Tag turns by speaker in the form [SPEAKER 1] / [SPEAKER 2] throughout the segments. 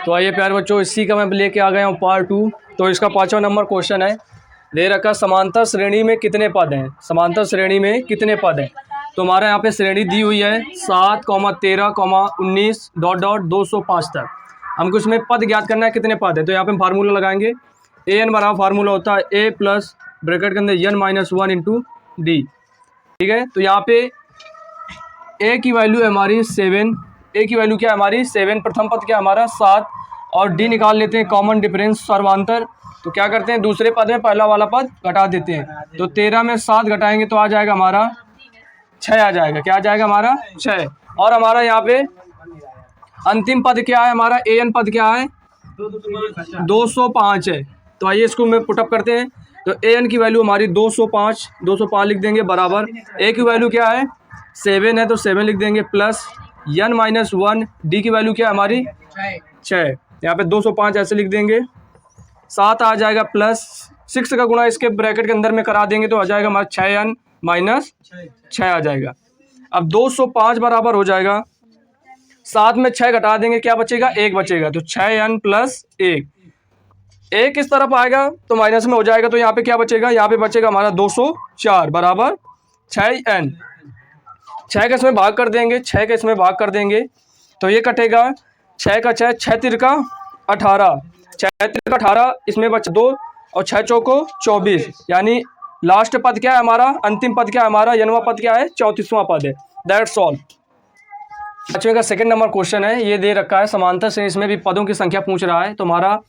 [SPEAKER 1] तो आइए प्यारे बच्चों, इसी का मैं लेके आ गया हूँ पार्ट 2। तो इसका 5वां नंबर क्वेश्चन है। दे रखा समांतर श्रेणी में कितने पद हैं। समांतर श्रेणी में कितने पद हैं। तो हमारा यहाँ पे श्रेणी दी हुई है 7, 13, 19 ... 205 तक। हमको इसमें पद ज्ञात करना है कितने पद है। तो यहाँ पे हम फार्मूला लगाएंगे। ए एन बराबर फार्मूला होता है ए प्लस ब्रैकेट के अंदर n - 1 इंटू डी। ठीक है, तो यहाँ पे ए की वैल्यू है हमारी 7। ए की वैल्यू क्या है हमारी 7। प्रथम पद क्या हमारा 7 और डी निकाल लेते हैं कॉमन डिफरेंस सर्वांतर। तो क्या करते हैं, दूसरे पद में पहला वाला पद घटा देते हैं। तो 13 में 7 घटाएंगे तो आ जाएगा हमारा 6 आ जाएगा। क्या आ जाएगा हमारा 6। और हमारा यहाँ पे अंतिम पद क्या है हमारा ए एन पद क्या है 205 है। तो आइए इसको मैं पुटअप करते हैं। तो ए एन की वैल्यू हमारी 205 लिख देंगे बराबर ए की वैल्यू क्या है 7 है तो 7 लिख देंगे प्लस n - 1 डी की वैल्यू क्या है हमारी 6। यहाँ पे 205 ऐसे लिख देंगे। 7 आ जाएगा प्लस 6 का गुणा इसके ब्रैकेट के अंदर में करा देंगे तो आ जाएगा हमारा 6n - 6 आ जाएगा। अब 205 बराबर हो जाएगा 7 में 6 घटा देंगे क्या बचेगा 1 बचेगा। तो 6n + 1 किस तरफ आएगा तो माइनस में हो जाएगा। तो यहाँ पे क्या बचेगा, यहाँ पे बचेगा हमारा 204 बराबर 6n। 6 का इसमें भाग कर देंगे, 6 का इसमें भाग कर देंगे तो ये कटेगा 6 का 6, 6 तिरका 18, 6 तिरका 18, इसमें बच 2 और 6 चौको 24। यानी लास्ट पद क्या है हमारा, अंतिम पद क्या है हमारा, यनवा पद क्या है 34वां पद है। That's all. 5वें का सेकंड नंबर क्वेश्चन है। ये दे रखा है समांतर श्रेणी, इसमें भी पदों की संख्या पूछ रहा है। तो हमारा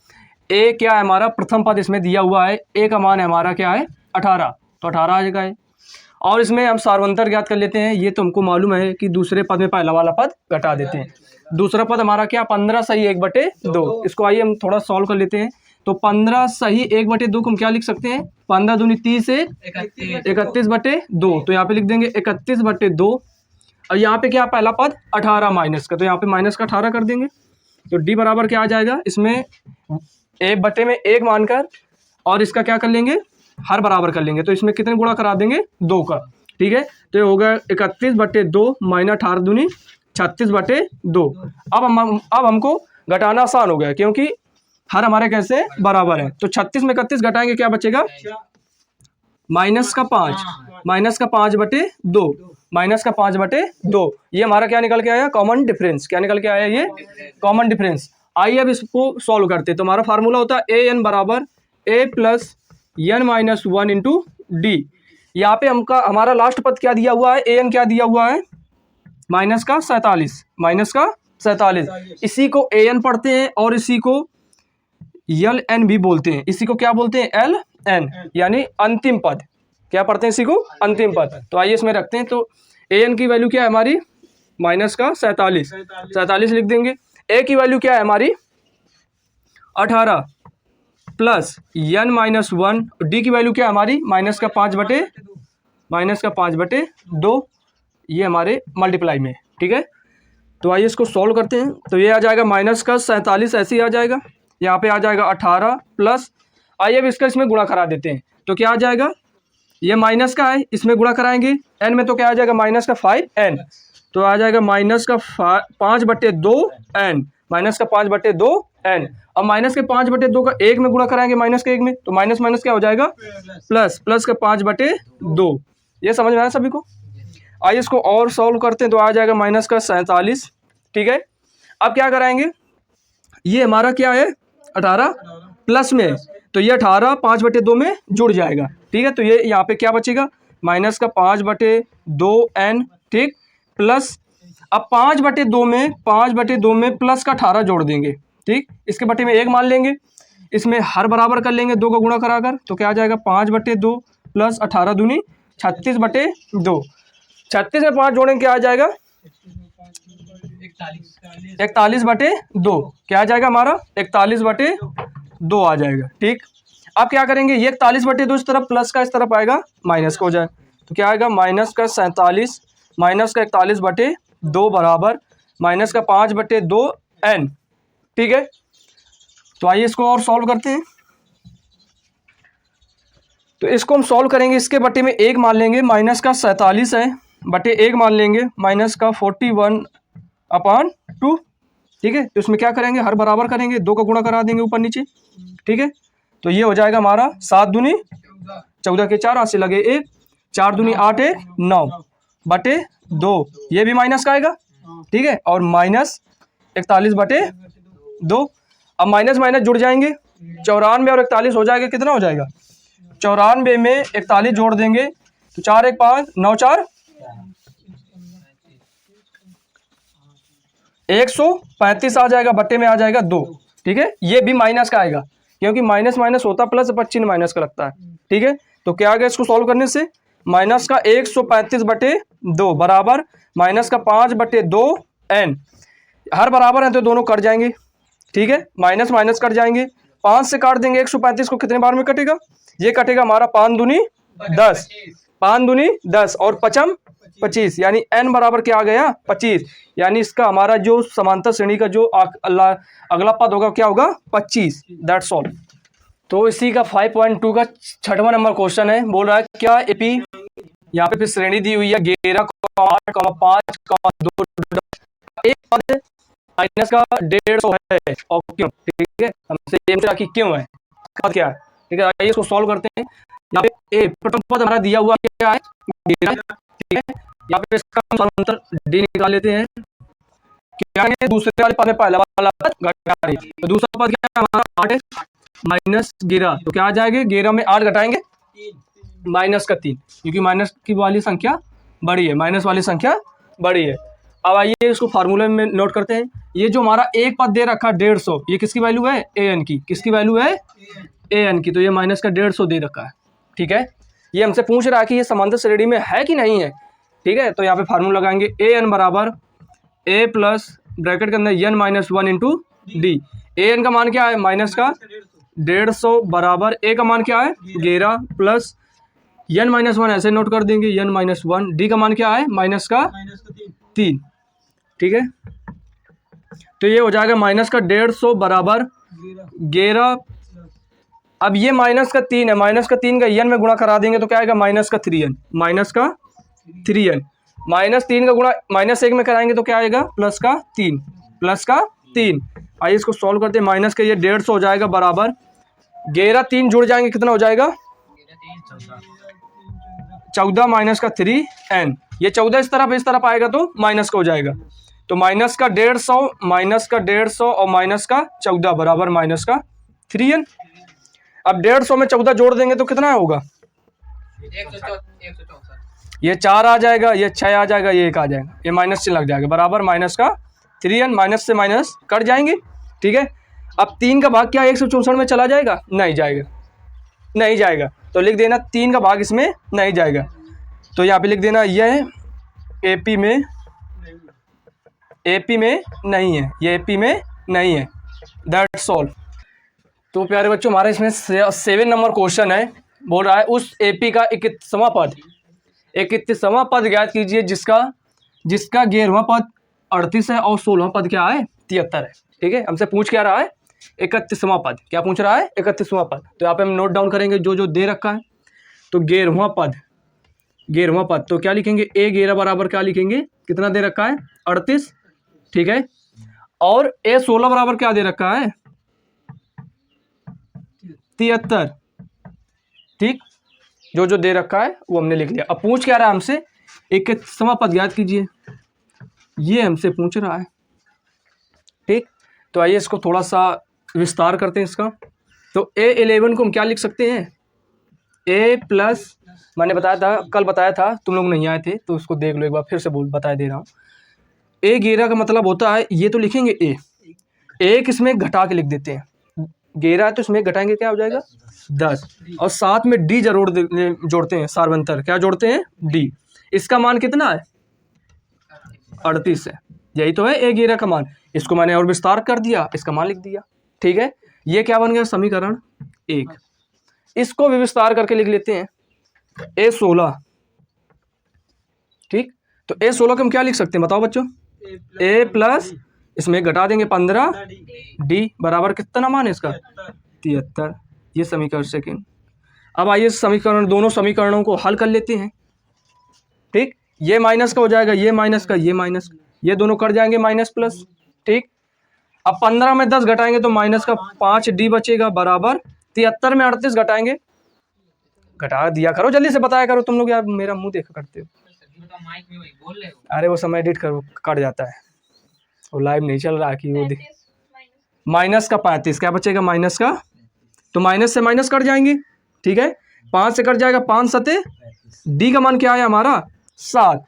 [SPEAKER 1] ए क्या है हमारा प्रथम पद इसमें दिया हुआ है। ए का मान है हमारा क्या है 18, तो 18 आ जाएगा। और इसमें हम सार्वंतर ज्ञात कर लेते हैं। ये तो हमको मालूम है कि दूसरे पद में पहला वाला पद घटा देते हैं। दूसरा पद हमारा क्या 15 सही 1/2। इसको आइए हम थोड़ा सॉल्व कर लेते हैं। तो 15 सही 1/2 को हम क्या लिख सकते हैं 15 दूनी 30 है 31/2। तो यहाँ पे लिख देंगे 31/2। और यहाँ पे क्या पहला पद 18 माइनस का, तो यहाँ पे माइनस का 18 कर देंगे। तो डी बराबर क्या आ जाएगा, इसमें 1/1 में 1 मानकर और इसका क्या कर लेंगे हर बराबर कर लेंगे। तो इसमें कितने गुणा करा देंगे 2 का। ठीक है, तो ये होगा 31/2 - 18 दूनी 36/2। अब हमको घटाना आसान हो गया क्योंकि हर हमारे कैसे बराबर है। तो 36 में 31 घटाएंगे क्या बचेगा -5 -5/2 ये हमारा क्या निकल के आया कॉमन डिफरेंस। क्या निकल के आया ये कॉमन डिफरेंस। आइए अब इसको सॉल्व करते हैं। तो हमारा फार्मूला होता है ए एन बराबर ए प्लस n - 1 इंटू डी। यहाँ पे हमारा लास्ट पद क्या दिया हुआ है ए एन क्या दिया हुआ है -47। इसी को ए एन पढ़ते हैं और इसी को यल एन भी बोलते हैं। इसी को क्या बोलते हैं एल एन, यानी अंतिम पद। क्या पढ़ते हैं इसी को अंतिम पद। तो आइए इसमें रखते हैं। तो ए एन की वैल्यू क्या है हमारी -47 लिख देंगे। ए की वैल्यू क्या है हमारी 18 प्लस n - 1, डी की वैल्यू क्या है हमारी -5/2। ये हमारे मल्टीप्लाई में। ठीक है, तो आइए इसको सॉल्व करते हैं। तो ये आ जाएगा -47 ऐसे ही आ जाएगा। यहाँ पे आ जाएगा 18 प्लस, आइए अब इसका इसमें गुणा करा देते हैं। तो क्या आ जाएगा, ये माइनस का है इसमें गुणा कराएंगे n में, तो क्या आ जाएगा -5n। तो आ जाएगा -5/2n -5/2n। अब -5/2 का 1 में गुणा कराएंगे -1 में, तो माइनस क्या हो जाएगा प्लस का 5/2। ये समझ में आया सभी को। आइए इसको और सॉल्व करते हैं। तो आ जाएगा -47। ठीक है, अब क्या कराएंगे, ये हमारा क्या है 18 प्लस में, तो ये 18 5/2 में जुड़ जाएगा। ठीक है, तो ये यहाँ पे क्या बचेगा -5/2n। ठीक, प्लस अब 5/2 में प्लस का 18 जोड़ देंगे। ठीक, इसके बटे में 1 मान लेंगे, इसमें हर बराबर कर लेंगे 2 का गुणा कराकर। तो क्या आ जाएगा 5/2 प्लस 18 दूनी 36/2। 36 में 5 जोड़ेंगे क्या आ जाएगा 41/2। क्या आ जाएगा हमारा 41/2 आ जाएगा। ठीक, अब क्या करेंगे, ये 41/2 इस तरफ प्लस का इस तरफ आएगा माइनस का हो जाए। तो क्या आएगा -47 -41/2 बराबर -5/2n। ठीक है, तो आइए इसको और सॉल्व करते हैं। तो इसको हम सॉल्व करेंगे, इसके बटे में 1 मान लेंगे, -47 है बटे 1 मान लेंगे -41/2। ठीक है। तो इसमें क्या करेंगे, हर बराबर करेंगे, 2 का गुणा करा देंगे ऊपर नीचे, ठीक है। तो ये हो जाएगा हमारा 7 दूनी 14 के 4 हाथ से लगे 1, 4 दूनी 8 1 9 बटे 2, ये भी माइनस का आएगा, ठीक है। और माइनस 41 बटे 2। अब माइनस माइनस जुड़ जाएंगे, 94 और 41 हो जाएगा, कितना हो जाएगा, 94 में 41 जोड़ देंगे तो 4 1 5 9 4 135 आ जाएगा, बट्टे में आ जाएगा 2, ठीक है। ये भी माइनस का आएगा क्योंकि माइनस माइनस होता प्लस, पर चिन्ह माइनस का लगता है, ठीक है। तो क्या आ गया इसको सॉल्व करने से, माइनस का 135 बटे 2 बराबर माइनस का 5 बटे 2 n, हर बराबर है तो दोनों कट जाएंगे, ठीक है। माइनस माइनस कट जाएंगे, 5 से काट देंगे 135 को, कितने बार में कटेगा, ये कटेगा हमारा 5 दूनी 10, 5 दूनी 10 और 5 25, यानी n बराबर क्या आ गया 25, यानी इसका हमारा जो समांतर श्रेणी का जो अगला पद होगा क्या होगा 25, दैट्स ऑल। तो इसी का 5.2 का 6वां नंबर क्वेश्चन है, बोल रहा है क्या एपी, यहाँ पे फिर श्रेणी दी हुई है 11, 8, 5, 2, एक पद माइनस का 150 है और क्यों, ठीक है। हमसे ये पूछा कि क्यों है, पद क्या है, ठीक है। आइए इसको सॉल्व करते हैं। यहाँ पे ए प्रथम पद हमारा दिया हुआ क्या है 11, ठीक है। यहाँ पे इसका समांतर डी निकाल लेते हैं, क्या है दूसरे वाले पद में पहला वाला पद घटा, तो दूसरा पद क्या है हमारा 8 माइनस 11, तो क्या आ जाएगा 11 में 8 घटाएंगे माइनस का 3, क्योंकि माइनस की वाली संख्या बड़ी है, माइनस वाली संख्या बड़ी है। अब आइए इसको फार्मूले में नोट करते हैं। ये जो हमारा एक पद दे रखा 150, ये किसकी वैल्यू है ए एन की, किसकी वैल्यू है ए एन की, तो ये माइनस का 150 दे रखा है, ठीक है। ये हमसे पूछ रहा है कि ये समांतर श्रेणी में है कि नहीं है, ठीक है। तो यहाँ पे फार्मूला लगाएंगे ए एन बराबर ए प्लस ब्रैकेट के अंदर N minus 1 into D. A N का मान क्या है माइनस का 150 बराबर ए का मान क्या है 11 प्लस एन माइनस 1, ऐसे नोट कर देंगे एन माइनस 1, डी का मान क्या है माइनस का 3, ठीक है। तो ये हो जाएगा माइनस का 150 बराबर 11, अब ये माइनस का 3 है, माइनस का 3 का एन में गुणा करा देंगे तो क्या आएगा माइनस का 3n, माइनस का 3n, माइनस 3 का गुणा माइनस 1 में कराएंगे तो क्या आएगा प्लस का 3, प्लस का 3। आइए इसको सॉल्व करते हैं, माइनस का ये 150 हो जाएगा बराबर 11 3 जुड़ जाएंगे, कितना हो जाएगा 14 माइनस का 3n, ये 14 इस तरफ आएगा तो माइनस का हो जाएगा, तो माइनस का 150 माइनस का 150 और माइनस का 14 बराबर माइनस का 3n। अब 150 में 14 जोड़ देंगे तो कितना होगा
[SPEAKER 2] 164,
[SPEAKER 1] ये 4 आ जाएगा, ये 6 आ जाएगा, ये 1 आ जाएगा, ये माइनस चिन्ह लग जाएगा बराबर माइनस का 3n, माइनस से माइनस कट जाएंगे, ठीक है। अब 3 का भाग क्या 164 में चला जाएगा, नहीं जाएगा, नहीं जाएगा, तो लिख देना 3 का भाग इसमें नहीं जाएगा, तो यहाँ पे लिख देना यह एपी में नहीं है, ये एपी में नहीं है, दैट्स ऑल। तो प्यारे बच्चों हमारे इसमें 7 नंबर क्वेश्चन है, बोल रहा है उस एपी का 21वां पद ज्ञात कीजिए जिसका 11वां पद 38 है और 16वां पद क्या है 73 है, ठीक है। हमसे पूछ क्या रहा है 31वां पद, क्या पूछ रहा है 31वां पद। तो यहाँ पे हम नोट डाउन करेंगे जो जो दे रखा है। तो 11वां पद तो क्या लिखेंगे ए 11 बराबर क्या लिखेंगे, कितना दे रखा है 38, ठीक है। और ए 16 बराबर क्या दे रखा है 73, ठीक। जो जो दे रखा है वो हमने लिख लिया। अब पूछ क्या रहा है हमसे 21वां पद ज्ञात कीजिए, ये हमसे पूछ रहा है, ठीक। तो आइए इसको थोड़ा सा विस्तार करते हैं इसका। तो A11 को हम क्या लिख सकते हैं a प्लस, मैंने बताया था कल बताया था, तुम लोग नहीं आए थे तो उसको देख लो एक बार, फिर से बता दे रहा हूँ। A11 का मतलब होता है, ये तो लिखेंगे a किसमें घटा के लिख देते हैं, 11 तो इसमें घटाएंगे क्या हो जाएगा 10, और साथ में डी जरूर जोड़ते हैं, सार्वंतर क्या जोड़ते हैं डी। इसका मान कितना है 38 है, यही तो है A11 का मान। इसको मैंने और विस्तार कर दिया, इसका मान लिख दिया, ठीक है। ये क्या बन गया समीकरण 1। इसको भी विस्तार करके लिख लेते हैं A16, ठीक। तो A16 को हम क्या लिख सकते हैं बताओ बच्चों, a प्लस इसमें घटा देंगे 15 डी बराबर कितना मान है इसका 73, ये समीकरण सेकंड। अब आइए समीकरण, दोनों समीकरणों को हल कर लेते हैं, ठीक। ये माइनस का हो जाएगा, ये माइनस का, ये माइनस, ये दोनों कट जाएंगे माइनस प्लस, ठीक। अब 15 में 10 घटाएंगे तो माइनस का 5 डी बचेगा बराबर 73 में 38 घटाएंगे, घटा दिया करो जल्दी से, बताया करो तुम लोग यार, मेरा मुंह देखा करते हो। अरे वो समय एडिट करो, कट जाता है, वो लाइव नहीं चल रहा कि वो माइनस का 35 क्या बचेगा माइनस का, तो माइनस से माइनस कट जाएंगे, ठीक है, 5 से कट जाएगा, 5 सते डी का मान क्या है हमारा 7,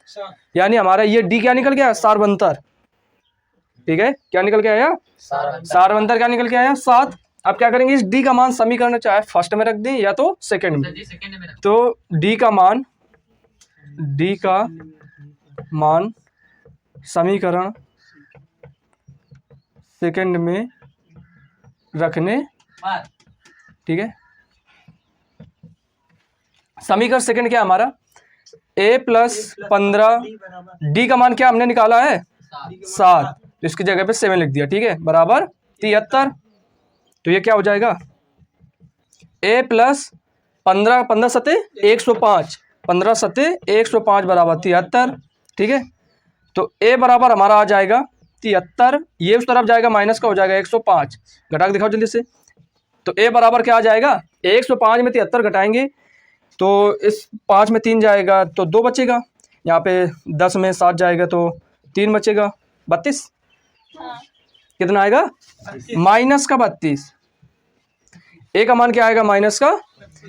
[SPEAKER 1] यानी हमारा ये डी क्या निकल गया सारवंतर, ठीक है, क्या निकल के आया सारवंतर, क्या निकल के आया 7। अब क्या करेंगे, इस डी का मान समीकरण चाहे फर्स्ट में रख दें या तो सेकंड में, तो डी का मान समीकरण सेकंड में रखने, ठीक है, समीकरण सेकंड क्या है हमारा a प्लस 15, डी का मान क्या हमने निकाला है 7, तो इसकी जगह पे 7 लिख दिया, ठीक है, बराबर 73। तो ये क्या हो जाएगा a प्लस 15, 15 सते 105, 15 सते 105 बराबर 73, ठीक है, तो a बराबर हमारा आ जाएगा 73, ये उस तरफ जाएगा माइनस का हो जाएगा 105, घटा के दिखाओ जल्दी से, तो a बराबर क्या आ जाएगा 105 में 73 घटाएंगे तो इस 5 में 3 जाएगा तो 2 बचेगा, यहाँ पे 10 में 7 जाएगा तो 3 बचेगा 32, कितना आएगा माइनस का 32, ए का मान क्या आएगा माइनस का,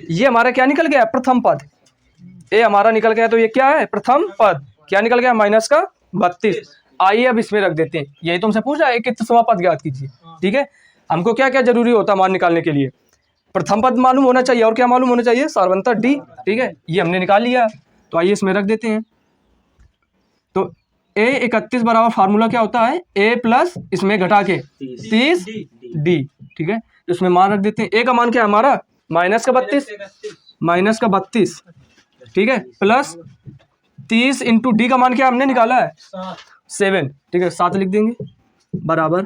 [SPEAKER 1] ये हमारा क्या निकल गया प्रथम पद, ए हमारा निकल गया, तो ये क्या है प्रथम पद, क्या निकल गया माइनस का 32। आइए अब इसमें रख देते हैं, यही तुमसे पूछ रहा है कितवां पद ज्ञात कीजिए, ठीक है, हमको क्या क्या जरूरी होता है मान निकालने के लिए, प्रथम पद मालूम होना चाहिए और क्या मालूम होना चाहिए सारवंतर डी, ठीक है, ये हमने निकाल लिया, तो आइए इसमें रख देते हैं। तो A31 बराबर फार्मूला क्या होता है a प्लस इसमें घटा के 30 डी, ठीक है, तो इसमें मान रख देते हैं, a का मान क्या है हमारा माइनस का 32, ठीक है, प्लस 30 इंटू डी का मान क्या हमने निकाला है 7, ठीक है, 7 लिख देंगे बराबर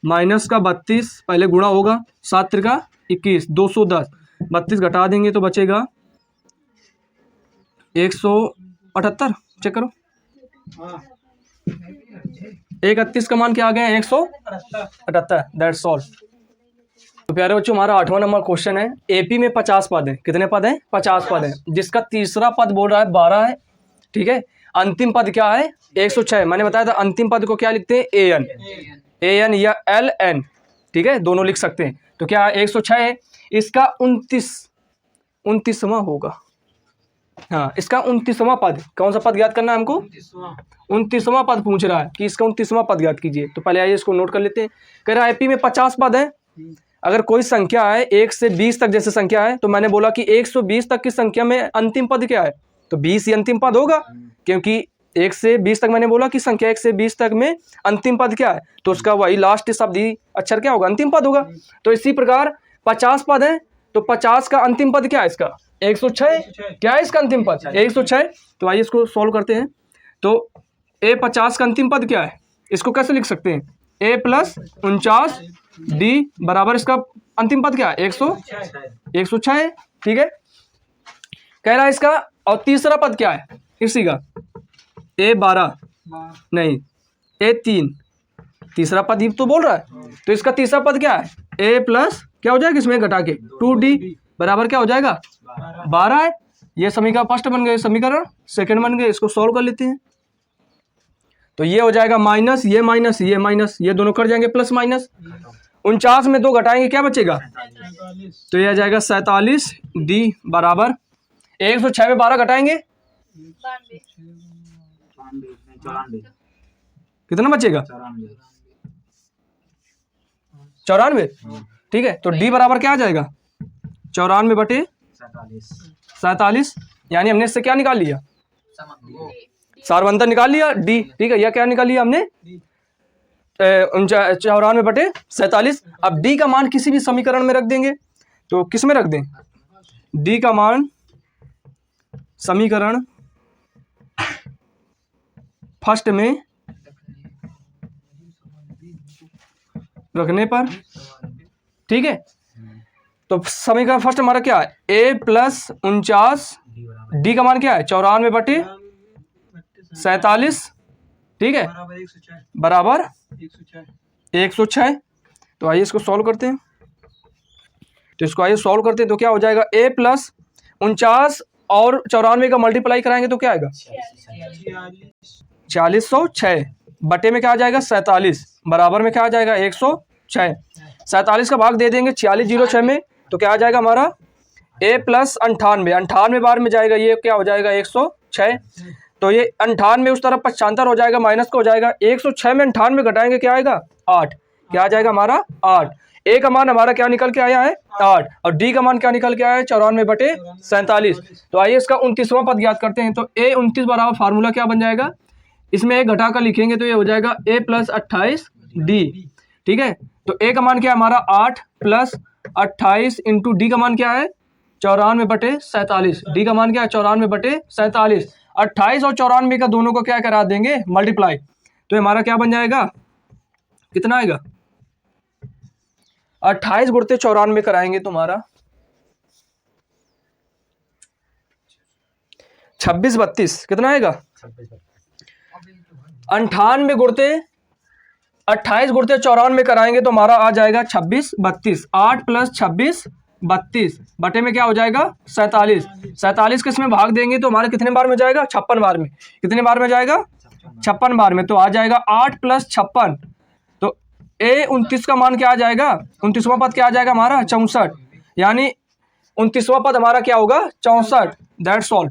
[SPEAKER 1] माइनस का 32, पहले गुणा होगा 7 त्रिका 21, 210, 32 घटा देंगे तो बचेगा 178, चेक करो 31 का मान क्या आ गया 178, दैट्स ऑल। तो प्यारे बच्चों हमारा 8वां नंबर क्वेश्चन है, एपी में 50 पद हैं, कितने पद हैं 50 पद हैं, जिसका तीसरा पद बोल रहा है 12 है, ठीक है, अंतिम पद क्या है 106, मैंने बताया था अंतिम पद को क्या लिखते हैं ए एन या एल एन, ठीक है, दोनों लिख सकते हैं, तो क्या 106 है, इसका 29वां होगा, हाँ इसका 29वां पद, कौन सा पद ज्ञात करना है हमको 29वां पद पूछ रहा है कि इसका 29वां पद ज्ञात कीजिए, तो पहले आइए इसको नोट कर लेते हैं। कह रहा है एपी में 50 पद है, अगर कोई संख्या है 1 से 20 तक जैसे संख्या है, तो मैंने बोला कि 120 तक की संख्या में अंतिम पद क्या है, तो 20 ही अंतिम पद होगा, क्योंकि 1 से 20 तक मैंने बोला कि संख्या 1 से 20 तक में अंतिम पद क्या है, तो उसका वही लास्ट शब्द ही अक्षर क्या होगा अंतिम पद होगा। तो इसी प्रकार 50 पद है, तो 50 का अंतिम पद क्या है इसका 106, क्या है इसका अंतिम पद 106। तो आइए इसको सॉल्व करते हैं, तो A50 का अंतिम पद क्या है, इसको कैसे लिख सकते हैं a प्लस 49 डी बराबर इसका अंतिम पद क्या है 106, ठीक है, कह रहा है इसका, और तीसरा पद क्या है इसी का A12 नहीं A3, तीसरा पद ही तो बोल रहा है, तो इसका तीसरा पद क्या है a प्लस क्या हो जाएगा इसमें घटा के 2d बराबर क्या हो जाएगा 12 है। ये समीकरण फर्स्ट बन गए, समीकरण सेकंड बन गए, इसको सॉल्व कर लेते हैं, तो ये हो जाएगा माइनस ये माइनस ये माइनस, ये दोनों कर जाएंगे प्लस माइनस, 49 में 2 घटाएंगे क्या बचेगा, तो ये आ जाएगा 47 डी बराबर 106 में 12 घटाएंगे कितना बचेगा 94, ठीक है, तो डी बराबर क्या आ जाएगा 94 बटे 47, यानी हमने इससे क्या निकाल लिया सारवंतर निकाल लिया डी, ठीक है, यह क्या निकाल लिया हमने 94 बटे 47। अब डी का मान किसी भी समीकरण में रख देंगे, तो किस में रख दें, डी का मान समीकरण फर्स्ट में रखने पर, ठीक है, तो समीकरण फर्स्ट हमारा क्या है a प्लस 49 डी का मान क्या है 94 बटे 47, ठीक है, बराबर 106। तो आइए इसको सॉल्व करते हैं। तो इसको आइए सॉल्व करते हैं। तो क्या हो जाएगा, a प्लस 49 और 94 का मल्टीप्लाई कराएंगे तो क्या आएगा 4606 बटे में क्या आ जाएगा 47 बराबर में क्या आ जाएगा 106। 47 का भाग दे देंगे 4606 में तो क्या आ जाएगा हमारा a प्लस 98। 98 बार में जाएगा ये क्या हो जाएगा 106। तो ये 98 उस तरफ 75 हो जाएगा माइनस का हो जाएगा 106 में 98 घटाएंगे क्या आएगा 8। क्या आ जाएगा हमारा 8। ए का मान हमारा क्या निकल के आया है 8 और डी का मान क्या निकल के आया है 94/47। तो आइए इसका 29वां पद ज्ञात करते हैं। तो a 29 बराबर फार्मूला क्या बन जाएगा, इसमें एक घटा कर लिखेंगे तो ये हो जाएगा a प्लस 28 डी। ठीक है, तो a का मान क्या है हमारा 8 प्लस 28 इंटू डी का मान क्या है 94/47। डी का मान क्या है 94/47। 28 और 94 का दोनों को क्या करा देंगे मल्टीप्लाई। तो हमारा क्या बन जाएगा, कितना आएगा 28 गुणते 94 कराएंगे तुम्हारा 26 32 कितना आएगा 98 गुणते 28 गुणते 94 कराएंगे तो हमारा आ जाएगा 26 32। 8 प्लस 26 32 बटे में क्या हो जाएगा 47। 47 के इसमें भाग देंगे तो हमारे कितने बार में जाएगा 56 बार में। कितने बार में जाएगा 56 बार में। तो आ जाएगा 8 प्लस 56। तो a 29 का मान क्या आ जाएगा 29वां पद क्या आ जाएगा हमारा 64। यानी 29वां पद हमारा क्या होगा 64। That's all.